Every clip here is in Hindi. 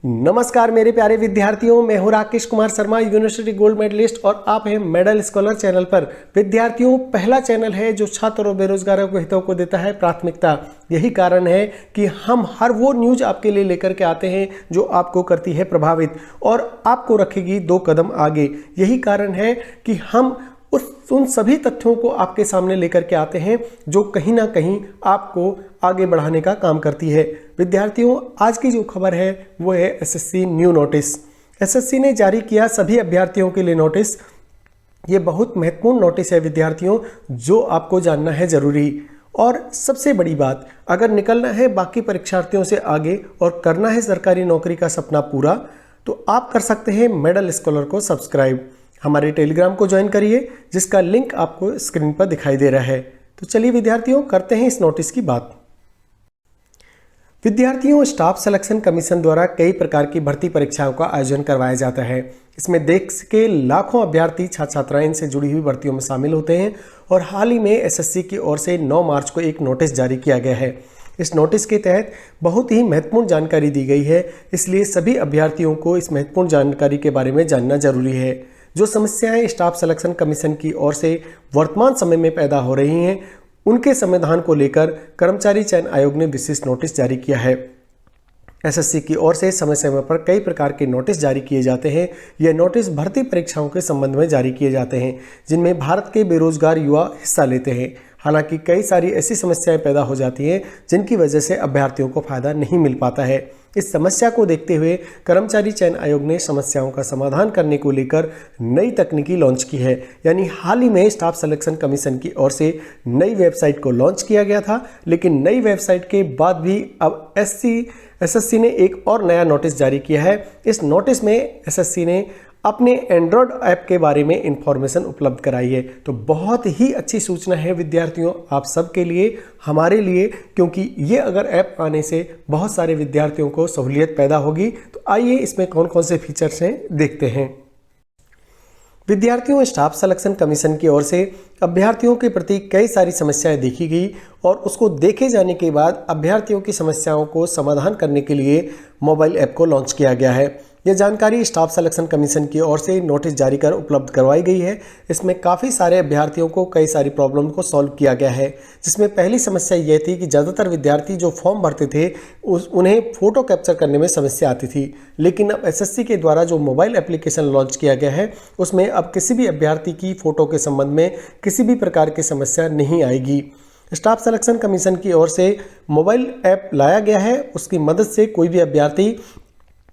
नमस्कार मेरे प्यारे विद्यार्थियों, मैं हूं Rakesh Kumar Sharma, university gold medallist और आप हैं मेडल स्कॉलर चैनल पर। विद्यार्थियों, पहला चैनल है जो छात्र और बेरोजगारों के हितों को देता है प्राथमिकता। यही कारण है कि हम हर वो न्यूज आपके लिए लेकर के आते हैं जो आपको करती है प्रभावित और आपको रखेगी 2 कदम आगे। यही कारण है कि हम उन सभी तथ्यों को आपके सामने लेकर के आते हैं जो कहीं ना कहीं आपको आगे बढ़ाने का काम करती है। विद्यार्थियों, आज की जो खबर है वो है एसएससी न्यू नोटिस। एसएससी ने जारी किया सभी अभ्यर्थियों के लिए नोटिस। ये बहुत महत्वपूर्ण नोटिस है विद्यार्थियों, जो आपको जानना है जरूरी। और सबसे बड़ी बात, अगर निकलना है बाकी परीक्षार्थियों से आगे और करना है सरकारी नौकरी का सपना पूरा, तो आप कर सकते हैं मेडल स्कॉलर को सब्सक्राइब। हमारे टेलीग्राम को ज्वाइन करिए, जिसका लिंक आपको स्क्रीन पर दिखाई दे रहा है। तो चलिए विद्यार्थियों, करते हैं इस नोटिस की बात। विद्यार्थियों, स्टाफ सिलेक्शन कमीशन द्वारा कई प्रकार की भर्ती परीक्षाओं का आयोजन करवाया जाता है। इसमें देश के लाखों अभ्यर्थी छात्र छात्राएं इनसे जुड़ी हुई भर्तियों में शामिल होते हैं और हाल ही में एसएससी की ओर से 9 मार्च को एक नोटिस जारी किया गया है। इस नोटिस के तहत बहुत ही महत्वपूर्ण जानकारी दी गई है, इसलिए सभी अभ्यर्थियों को इस महत्वपूर्ण जानकारी के बारे में जानना जरूरी है। जो समस्याएं स्टाफ सिलेक्शन कमीशन की ओर से वर्तमान समय में पैदा हो रही हैं, उनके समाधान को लेकर कर्मचारी चयन आयोग ने विशेष नोटिस जारी किया है। एसएससी की ओर से समय समय पर कई प्रकार के नोटिस जारी किए जाते हैं। यह नोटिस भर्ती परीक्षाओं के संबंध में जारी किए जाते हैं जिनमें भारत के बेरोजगार युवा हिस्सा लेते हैं। हालांकि कई सारी ऐसी समस्याएं पैदा हो जाती हैं जिनकी वजह से अभ्यर्थियों को फायदा नहीं मिल पाता है। इस समस्या को देखते हुए कर्मचारी चयन आयोग ने समस्याओं का समाधान करने को लेकर नई तकनीकी लॉन्च की है। यानी हाल ही में स्टाफ सिलेक्शन कमीशन की ओर से नई वेबसाइट को लॉन्च किया गया था, लेकिन नई वेबसाइट के बाद भी अब एसएससी ने एक और नया नोटिस जारी किया है। इस नोटिस में एसएससी ने अपने एंड्रॉयड ऐप के बारे में इंफॉर्मेशन उपलब्ध कराई है। तो बहुत ही अच्छी सूचना है विद्यार्थियों, आप सबके लिए, हमारे लिए, क्योंकि ये अगर ऐप आने से बहुत सारे विद्यार्थियों को सहूलियत पैदा होगी। तो आइए इसमें कौन कौन से फीचर्स हैं देखते हैं। विद्यार्थियों, स्टाफ सिलेक्शन कमीशन की ओर से अभ्यर्थियों के प्रति कई सारी समस्याएं देखी गई और उसको देखे जाने के बाद अभ्यर्थियों की समस्याओं को समाधान करने के लिए मोबाइल ऐप को लॉन्च किया गया है। यह जानकारी स्टाफ सिलेक्शन कमीशन की ओर से नोटिस जारी कर उपलब्ध करवाई गई है। इसमें काफ़ी सारे अभ्यर्थियों को कई सारी प्रॉब्लम को सॉल्व किया गया है, जिसमें पहली समस्या यह थी कि ज़्यादातर विद्यार्थी जो फॉर्म भरते थे उन्हें फ़ोटो कैप्चर करने में समस्या आती थी। लेकिन अब एसएससी के द्वारा जो मोबाइल एप्लीकेशन लॉन्च किया गया है, उसमें अब किसी भी अभ्यर्थी की फ़ोटो के संबंध में किसी भी प्रकार की समस्या नहीं आएगी। स्टाफ सिलेक्शन कमीशन की ओर से मोबाइल ऐप लाया गया है, उसकी मदद से कोई भी अभ्यर्थी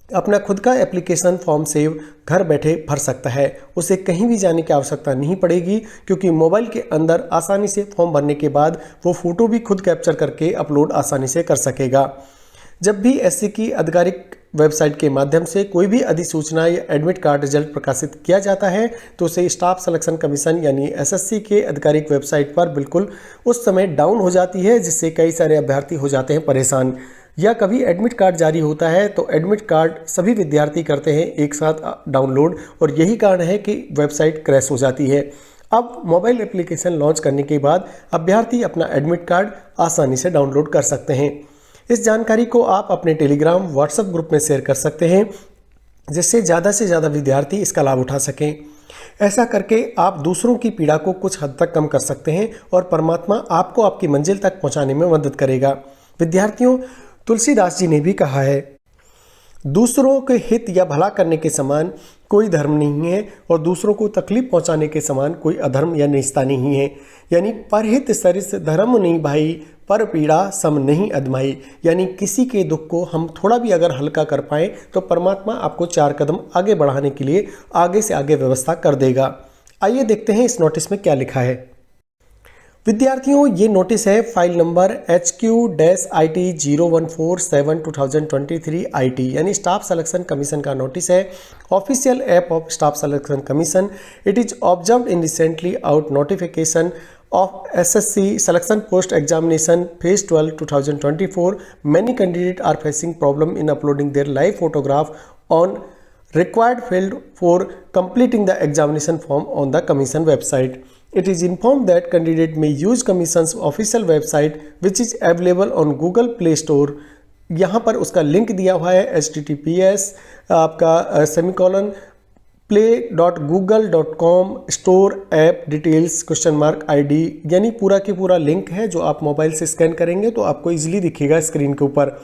अपना खुद का एप्लीकेशन फॉर्म सेव घर बैठे भर सकता है। उसे कहीं भी जाने की आवश्यकता नहीं पड़ेगी, क्योंकि मोबाइल के अंदर आसानी से फॉर्म भरने के बाद वो फ़ोटो भी खुद कैप्चर करके अपलोड आसानी से कर सकेगा। जब भी एसएससी की आधिकारिक वेबसाइट के माध्यम से कोई भी अधिसूचना या एडमिट कार्ड रिजल्ट प्रकाशित किया जाता है, तो उसे स्टाफ सिलेक्शन कमीशन यानी एसएससी के आधिकारिक वेबसाइट पर बिल्कुल उस समय डाउन हो जाती है, जिससे कई सारे अभ्यर्थी हो जाते हैं परेशान। या कभी एडमिट कार्ड जारी होता है तो एडमिट कार्ड सभी विद्यार्थी करते हैं एक साथ डाउनलोड, और यही कारण है कि वेबसाइट क्रैश हो जाती है। अब मोबाइल एप्लीकेशन लॉन्च करने के बाद अभ्यर्थी अपना एडमिट कार्ड आसानी से डाउनलोड कर सकते हैं। इस जानकारी को आप अपने टेलीग्राम व्हाट्सएप ग्रुप में शेयर कर सकते हैं, जिससे ज़्यादा से ज़्यादा विद्यार्थी इसका लाभ उठा सकें। ऐसा करके आप दूसरों की पीड़ा को कुछ हद तक कम कर सकते हैं और परमात्मा आपको आपकी मंजिल तक पहुंचाने में मदद करेगा। विद्यार्थियों, तुलसीदास जी ने भी कहा है, दूसरों के हित या भला करने के समान कोई धर्म नहीं है और दूसरों को तकलीफ पहुंचाने के समान कोई अधर्म या निष्ठा नहीं है। यानी परहित सरिस धर्म नहीं भाई, पर पीड़ा सम नहीं अदमाई। यानी किसी के दुख को हम थोड़ा भी अगर हल्का कर पाएं तो परमात्मा आपको 4 कदम आगे बढ़ाने के लिए आगे से आगे व्यवस्था कर देगा। आइए देखते हैं इस नोटिस में क्या लिखा है। विद्यार्थियों, ये नोटिस है फाइल नंबर HQ-IT 0147/2023 IT, यानी स्टाफ सिलेक्शन कमीशन का नोटिस है। Official app of staff selection commission, it is observed in recently out notification of SSC selection post examination phase 12 2024 many candidates are facing problem in uploading their live photograph on required field for completing the examination form on the commission website. It is informed that candidate may use commission's official website, which is available on Google Play Store यहाँ पर उसका लिंक दिया हुआ है https आपका सेमीकोलन play.google.com/store-app-details?id, यानी पूरा की पूरा लिंक है जो आप मोबाइल से स्कैन करेंगे तो आपको इजीली दिखेगा स्क्रीन के ऊपर।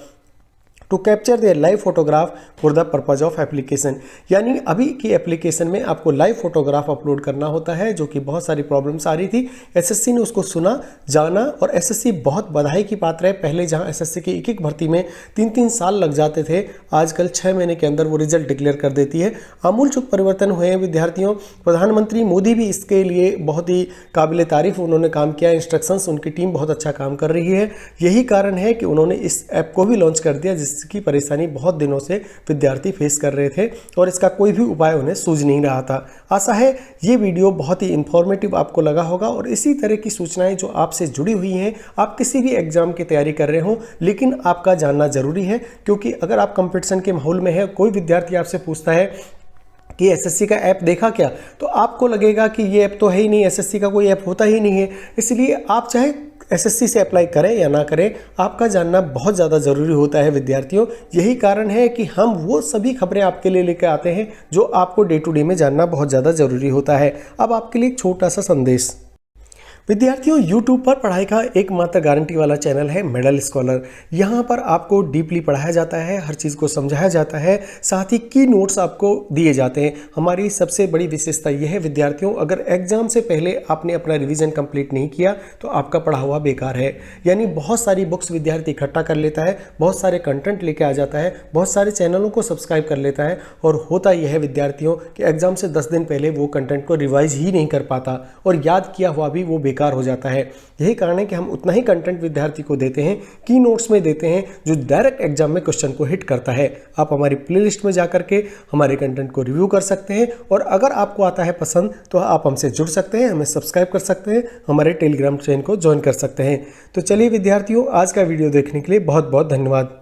To capture their live photograph for the purpose of application, यानी अभी की एप्लीकेशन में आपको लाइव फोटोग्राफ अपलोड करना होता है, जो कि बहुत सारी प्रॉब्लम्स आ रही थी। एसएससी ने उसको सुना, जाना, और एसएससी बहुत बधाई की पात्र है। पहले जहां एसएससी की एक भर्ती में 3-3 साल लग जाते थे, आजकल 6 महीने के अंदर वो रिजल्ट डिक्लेयर कर देती है। आमूलचूल परिवर्तन हुए हैं विद्यार्थियों। प्रधानमंत्री मोदी भी इसके लिए बहुत ही काबिल तारीफ उन्होंने काम किया। इंस्ट्रक्शंस उनकी टीम बहुत अच्छा काम कर रही है। यही कारण है कि उन्होंने इस ऐप को भी लॉन्च कर दिया, जिसकी परेशानी बहुत दिनों से विद्यार्थी फेस कर रहे थे और इसका कोई भी उपाय उन्हें सूझ नहीं रहा था। आशा है ये वीडियो बहुत ही इंफॉर्मेटिव आपको लगा होगा और इसी तरह की सूचनाएं जो आपसे जुड़ी हुई हैं, आप किसी भी एग्जाम की तैयारी कर रहे हो लेकिन आपका जानना जरूरी है, क्योंकि अगर आप कंपटीशन के माहौल में है, कोई विद्यार्थी आपसे पूछता है कि एसएससी का ऐप देखा क्या, तो आपको लगेगा कि ये ऐप तो है ही नहीं, एसएससी का कोई ऐप होता ही नहीं है। इसलिए आप चाहे एसएससी से अप्लाई करें या ना करें, आपका जानना बहुत ज़्यादा ज़रूरी होता है विद्यार्थियों। यही कारण है कि हम वो सभी खबरें आपके लिए लेकर आते हैं जो आपको डे टू डे में जानना बहुत ज़्यादा ज़रूरी होता है। अब आपके लिए एक छोटा सा संदेश। विद्यार्थियों, YouTube पर पढ़ाई का एकमात्र गारंटी वाला चैनल है मेडल स्कॉलर। यहाँ पर आपको डीपली पढ़ाया जाता है, हर चीज़ को समझाया जाता है, साथ ही की नोट्स आपको दिए जाते हैं। हमारी सबसे बड़ी विशेषता यह है विद्यार्थियों, अगर एग्जाम से पहले आपने अपना रिवीजन कंप्लीट नहीं किया तो आपका पढ़ा हुआ बेकार है। यानी बहुत सारी बुक्स विद्यार्थी इकट्ठा कर लेता है, बहुत सारे कंटेंट लेके आ जाता है, बहुत सारे चैनलों को सब्सक्राइब कर लेता है, और होता यह है विद्यार्थियों कि एग्जाम से 10 दिन पहले वो कंटेंट को रिवाइज ही नहीं कर पाता और याद किया हुआ भी वो बेकार हो जाता है। यही कारण है कि हम उतना ही कंटेंट विद्यार्थी को देते हैं, की नोट्स में देते हैं, जो डायरेक्ट एग्जाम में क्वेश्चन को हिट करता है। आप हमारी प्लेलिस्ट में जाकर के हमारे कंटेंट को रिव्यू कर सकते हैं, और अगर आपको आता है पसंद तो आप हमसे जुड़ सकते हैं, हमें सब्सक्राइब कर सकते हैं, हमारे टेलीग्राम चैनल को ज्वाइन कर सकते हैं। तो चलिए विद्यार्थियों, आज का वीडियो देखने के लिए बहुत बहुत धन्यवाद।